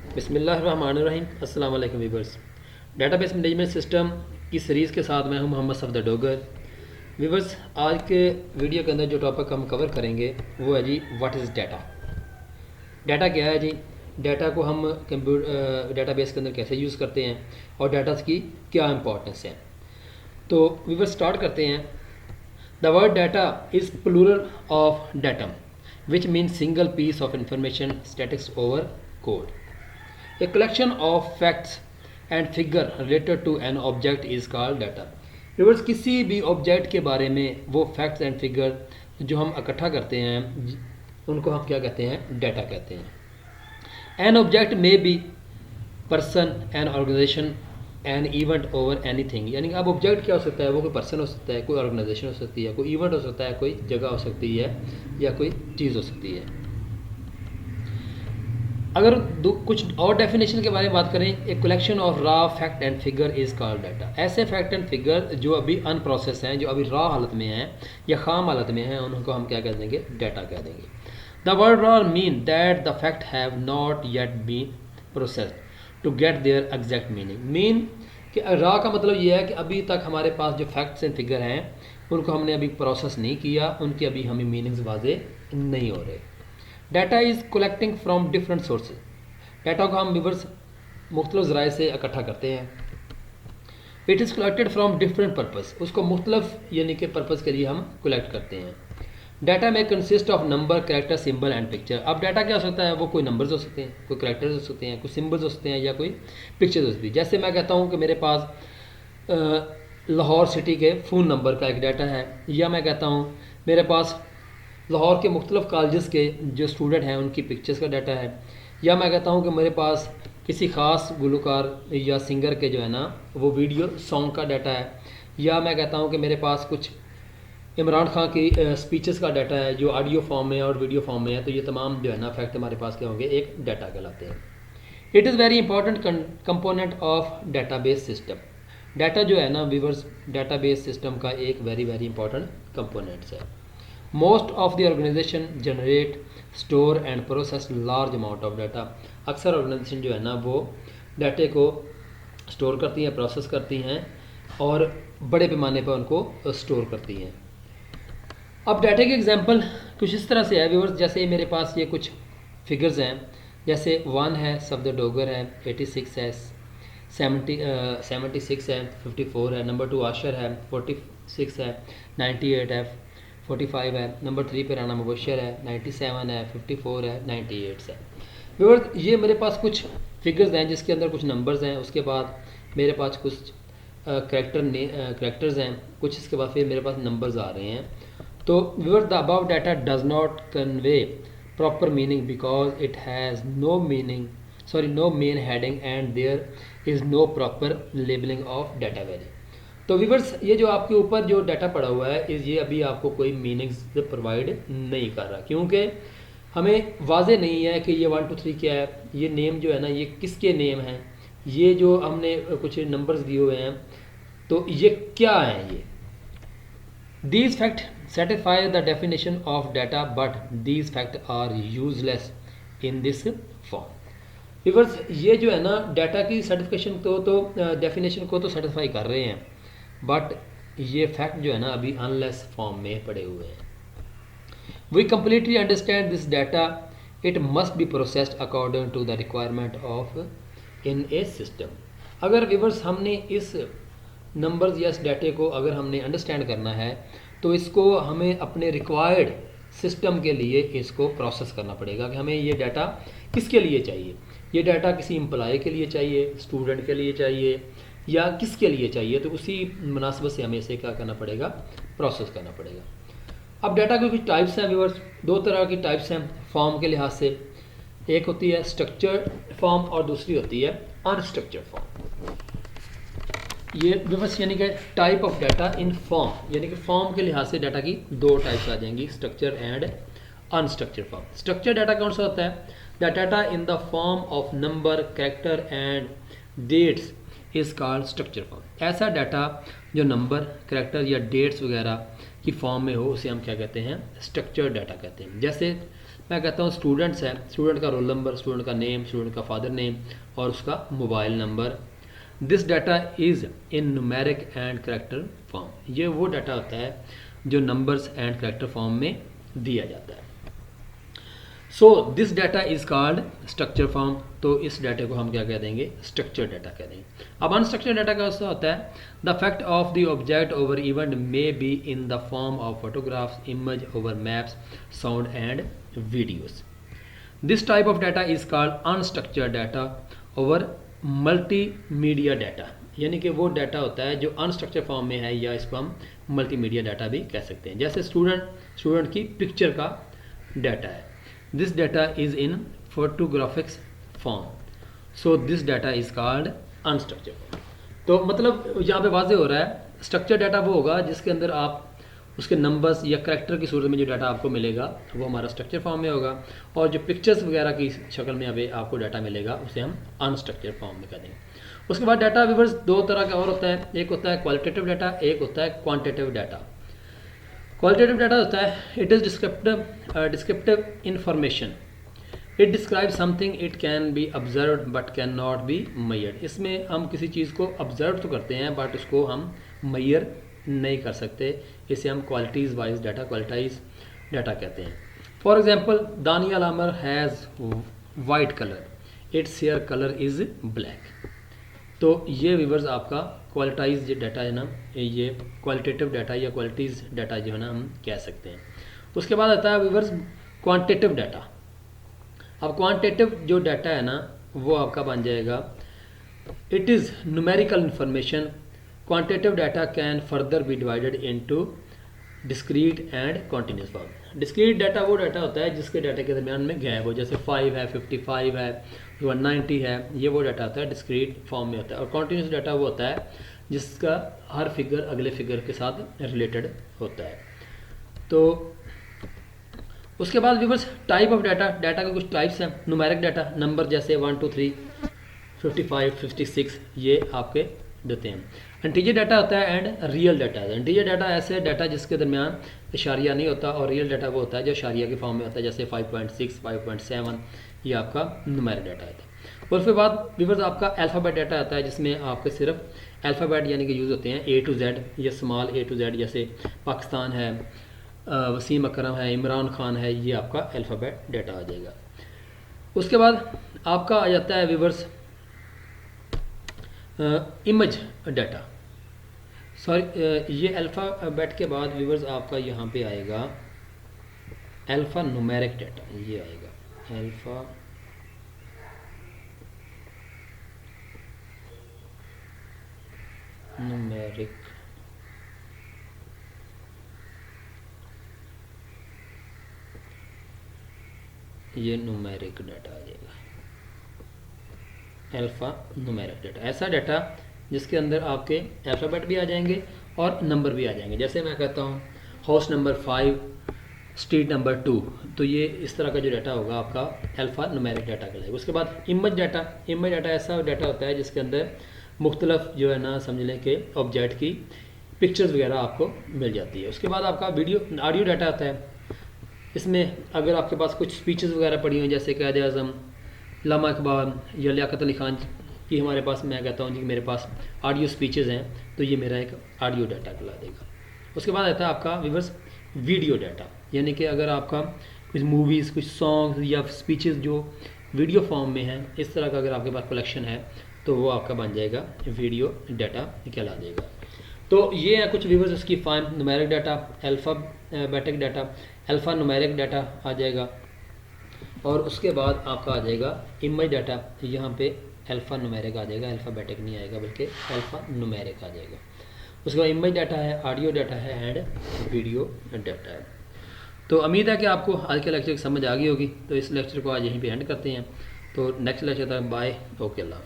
बिस्मिल्लाहिर्रहमानिर्रहीम। अस्सलाम वालेकुम व्यूअर्स। डेटाबेस मैनेजमेंट सिस्टम की सीरीज़ के साथ मैं हूं मोहम्मद सफदर डोगर। व्यूअर्स, आज के वीडियो के अंदर जो टॉपिक हम कवर करेंगे वो है जी व्हाट इज़ डाटा। डाटा क्या है जी? डाटा को हम कंप्यूटर डेटाबेस के अंदर कैसे यूज़ करते हैं और डाटा की क्या इंपॉर्टेंस है। तो व्यूअर्स स्टार्ट करते हैं। The word data is plural of datum which means single piece of information statics over code. A collection of facts and figure related to an object is called data. Reverse किसी भी object के बारे में वो facts and figure जो हम इकट्ठा करते हैं उनको हम क्या कहते हैं? डाटा कहते हैं। An object may be person, an organisation, an event over anything. यानी अब ऑब्जेक्ट क्या हो सकता है? वो कोई पर्सन हो सकता है, कोई ऑर्गेनाइजेशन हो सकती है, कोई इवेंट हो सकता है, कोई जगह हो सकती है या कोई चीज़ हो सकती है। अगर कुछ और डेफिनेशन के बारे में बात करें, एक collection of raw fact and figure is called data. ऐसे फैक्ट एंड फिगर जो अभी अनप्रोसेस हैं, जो अभी रॉ हालत में हैं या खाम हालत में हैं, उनको हम क्या कह देंगे? डाटा कह देंगे। The word raw mean that the fact have not yet been processed to get their exact meaning. Mean कि रॉ का मतलब ये है कि अभी तक हमारे पास जो फैक्ट्स एंड फिगर हैं उनको हमने अभी प्रोसेस नहीं किया, उनके अभी हमें मीनिंग्स वाजे नहीं हो रहे। Data is collecting from different sources. Data को हम व्यूअर्स मुख्तलिफ ज़राए से इकट्ठा करते हैं। It is collected from different purpose. उसको मुख्तलिफ यानी कि पर्पज़ के लिए हम कलेक्ट करते हैं। डाटा में consist of number, character, symbol and picture. अब डाटा क्या हो सकता है? वो कोई नंबर्स हो सकते हैं, कोई कैरेक्टर्स हो सकते हैं, कोई सिंबल्स हो सकते हैं या कोई पिक्चर्स हो सकती है। जैसे मैं कहता हूँ कि मेरे पास लाहौर सिटी के फ़ोन नंबर का एक डाटा है, या मैं कहता हूँ मेरे पास लाहौर के मुख्तलिफ कॉलेजेस के जो स्टूडेंट हैं उनकी पिक्चर्स का डाटा है, या मैं कहता हूँ कि मेरे पास किसी ख़ास गुलकार या सिंगर के जो है ना वो वीडियो सॉन्ग का डाटा है, या मैं कहता हूँ कि मेरे पास कुछ इमरान खान की स्पीचेस का डाटा है जो ऑडियो फॉर्म में और वीडियो फॉर्म में है। तो ये तमाम जो है ना फैक्ट हमारे पास क्या होंगे? एक डाटा कहलाते हैं। It is very important component of database system. Data जो है ना व्यूअर्स, डाटाबेस सिस्टम का एक वेरी इंपॉर्टेंट कंपोनेंट्स है। Most of the organisation generate, store and process large amount of data. अक्सर ऑर्गेनाइजेशन जो है ना वो डाटे को स्टोर करती हैं, प्रोसेस करती हैं और बड़े पैमाने पर उनको स्टोर करती हैं। अब डाटे के एग्जांपल कुछ इस तरह से है व्यूअर्स, जैसे मेरे पास ये कुछ फिगर्स हैं। जैसे 1 है, सफदर डोगर है, 86 है, 76 है, 54 है, नंबर 2 आशर है, 46 है, 98 है, 45 है, नंबर 3 पे राना मुबशर है, 97 है, 54 है, 98 है। व्यूअर्स, ये मेरे पास कुछ फिगर्स हैं जिसके अंदर कुछ नंबर्स हैं, उसके बाद मेरे पास कुछ कैरेक्टर्स हैं, कुछ इसके बाद फिर मेरे पास नंबर्स आ रहे हैं। तो viewers, the above data does not convey proper meaning because it has no main heading and there is no proper labelling of data value. तो व्यूअर्स, ये जो आपके ऊपर जो डाटा पड़ा हुआ है ये अभी आपको कोई मीनिंग्स प्रोवाइड नहीं कर रहा, क्योंकि हमें वाजे नहीं है कि ये 1 2 3 क्या है, ये नेम जो है ना ये किसके नेम हैं, ये जो हमने कुछ नंबर्स दिए हुए हैं तो ये क्या है। ये these fact satisfy the definition of data but these fact are useless in this form. Viewers, ये जो है ना डाटा की सर्टिफिकेशन को तो डेफिनेशन को तो सेटिस्फाई कर रहे हैं, बट ये फैक्ट जो है ना अभी अनलेस फॉर्म में पड़े हुए हैं। We completely understand this data, it must be processed according to the requirement of in a system. अगर व्यूअर्स हमने इस नंबर्स या इस डाटे को अगर हमने अंडरस्टैंड करना है तो इसको हमें अपने रिक्वायर्ड सिस्टम के लिए इसको प्रोसेस करना पड़ेगा कि हमें ये डाटा किसके लिए चाहिए। ये डाटा किसी एम्प्लॉय के लिए चाहिए, स्टूडेंट के लिए चाहिए या किसके लिए चाहिए, तो उसी मुनासिबत से हमें इसे क्या करना पड़ेगा? प्रोसेस करना पड़ेगा। अब डाटा के कुछ टाइप्स हैं व्यूअर्स, 2 तरह की टाइप्स हैं फॉर्म के लिहाज से। एक होती है स्ट्रक्चर्ड फॉर्म और दूसरी होती है अनस्ट्रक्चर्ड फॉर्म। ये व्यूअर्स यानी कि type of data in form, यानी कि फॉर्म के लिहाज से डाटा की 2 टाइप्स आ जाएंगी, structure and unstructured form. Structure data कौन सा होता है? The data in the form of number, character and dates is called structure form. ऐसा डाटा जो नंबर, कैरेक्टर या डेट्स वगैरह की फॉर्म में हो उसे हम क्या कहते हैं? स्ट्रक्चर्ड डाटा कहते हैं। जैसे मैं कहता हूँ स्टूडेंट्स है, स्टूडेंट का रोल नंबर, स्टूडेंट का नेम, स्टूडेंट का फादर नेम और उसका mobile number. This data is in numeric and character form. ये वो डाटा होता है जो नंबर्स एंड करेक्टर फॉर्म में दिया जाता है। So this data is called structure form. तो इस डाटा को हम क्या कह देंगे, स्ट्रक्चर डाटा कह देंगे। अब अनस्ट्रक्चर डाटा का उसका होता है the fact of the object over event may be in the form of photographs, image over maps, sound and videos. This type of data is called unstructured data over multimedia data. यानी कि वो data होता है जो unstructured form में है, या इसको हम मल्टीमीडिया डाटा भी कह सकते हैं। जैसे स्टूडेंट की पिक्चर का डाटा है, this data is in photographics form, so this data is called unstructured form. तो मतलब यहाँ पे वाजे हो रहा है स्ट्रक्चर डाटा वो होगा जिसके अंदर आप उसके नंबर्स या करैक्टर की सूरत में जो डाटा आपको मिलेगा वो हमारा स्ट्रक्चर फॉर्म में होगा, और जो पिक्चर्स वगैरह की शक्ल में अभी आपको डाटा मिलेगा उसे हम अनस्ट्रक्चर फॉर्म में कह देंगे। उसके बाद डाटा व्यूअर्स दो तरह का और होता है, एक होता है क्वालिटेटिव डाटा, एक होता है क्वांटिटेटिव डाटा। क्वालिटेटिव डाटा होता है it is descriptive information, it describe something, it can be observed but can not be measured. इसमें हम किसी चीज़ को ऑब्जर्व तो करते हैं बट उसको हम मेजर नहीं कर सकते, इसे हम qualities wise data, qualitative data कहते हैं। फॉर एग्जांपल दानियल आमर has white colour, its hair colour is black. तो ये व्यूअर्स आपका क्वालिटाइज डाटा है ना, ये क्वालिटेटिव डाटा या क्वालिटीज़ डाटा जो है ना हम कह सकते हैं। उसके बाद आता है व्यूअर्स क्वांटिटेटिव डाटा। अब क्वांटिटेटिव जो डाटा है ना वो आपका बन जाएगा it is numerical information. Quantitative data can further be divided into discrete and continuous form. Discrete data वो डाटा होता है जिसके डाटा के दरमियान में गैप हो, जैसे 5 है, 55 है, 190 है, ये वो डाटा होता है डिस्क्रीट फॉर्म में होता है। और कॉन्टीन्यूस डाटा वो होता है जिसका हर फिगर अगले फिगर के साथ रिलेटेड होता है। तो उसके बाद viewers type of data, data के कुछ टाइप्स हैं। न्यूमेरिक डाटा, नंबर जैसे 1 2 3 55 56 ये आपके देते हैं। इंटीजर डाटा होता है एंड रियल डाटा है। इंटीजर डाटा ऐसे डाटा जिसके दरमियान इशारिया नहीं होता, और रियल डाटा वो होता है जो इशारिया के फॉर्म में होता है, जैसे 5.6 5.7 ये आपका न्यूमेरिक डाटा है। और फिर बाद व्यूअर्स आपका अल्फ़ाबेट डाटा आता है जिसमें आपके सिर्फ अल्फ़ाबेट यानी कि यूज़ होते हैं A to Z या स्मॉल A to Z, जैसे पाकिस्तान है, वसीम अकरम है, इमरान खान है, ये आपका अल्फ़ाबेट डाटा आ जाएगा। उसके बाद आपका आ जाता है व्यूअर्स इमेज डाटा। सॉरी ये अल्फ़ाबेट के बाद व्यूअर्स आपका यहाँ पे आएगा अल्फ़ा न्यूमेरिक डाटा, ये आएगा अल्फ़ा न्यूमेरिक ये न्यूमेरिक डाटा आ जाएगा, अल्फ़ा न्यूमेरिक डाटा। ऐसा डाटा जिसके अंदर आपके अल्फ़ाबेट भी आ जाएंगे और नंबर भी आ जाएंगे। जैसे मैं कहता हूँ हाउस नंबर 5 स्ट्रीट नंबर 2, तो ये इस तरह का जो डाटा होगा आपका अल्फ़ा न्यूमेरिक डाटा कहलाएगा। उसके बाद इमेज डाटा, इमेज डाटा ऐसा डाटा होता है जिसके अंदर मुख्तलिफ जो है ना समझ लें कि ऑब्जेक्ट की पिक्चर्स वगैरह आपको मिल जाती है। उसके बाद आपका ऑडियो डाटा आता है। इसमें अगर आपके पास कुछ स्पीचेस वगैरह पड़ी हुई जैसे क़ायद आज़म, लामा इकबाल या लियाकत अली खान की हमारे पास, मैं कहता हूँ जी मेरे पास ऑडियो स्पीचेस हैं, तो ये मेरा एक ऑडियो डाटा कहला देगा। उसके बाद आता है आपका व्यूअर्स वीडियो डाटा, यानी कि अगर आपका कुछ मूवीज़, कुछ सॉन्ग्स या स्पीचेस जो वीडियो फॉर्म में हैं, इस तरह का अगर आपके पास कलेक्शन है तो वो आपका बन जाएगा वीडियो डाटा कहला देगा। तो ये है कुछ व्यूअर्स उसकी form, numeric data, alphabetic data, alpha numeric data आ जाएगा। और उसके बाद आपका आ जाएगा इमेज डाटा, यहाँ पे अल्फ़ा न्यूमेरिक आ जाएगा, अल्फ़ाबेटिक नहीं आएगा बल्कि अल्फ़ा न्यूमेरिक आ जाएगा। उसके बाद इमेज डाटा है, ऑडियो डाटा है एंड वीडियो डाटा है। तो उम्मीद है कि आपको आज के लेक्चर की समझ आ गई होगी। तो इस लेक्चर को आज यहीं पे एंड करते हैं। तो नेक्स्ट लेक्चर तक बाय, ओके, अल्लाह।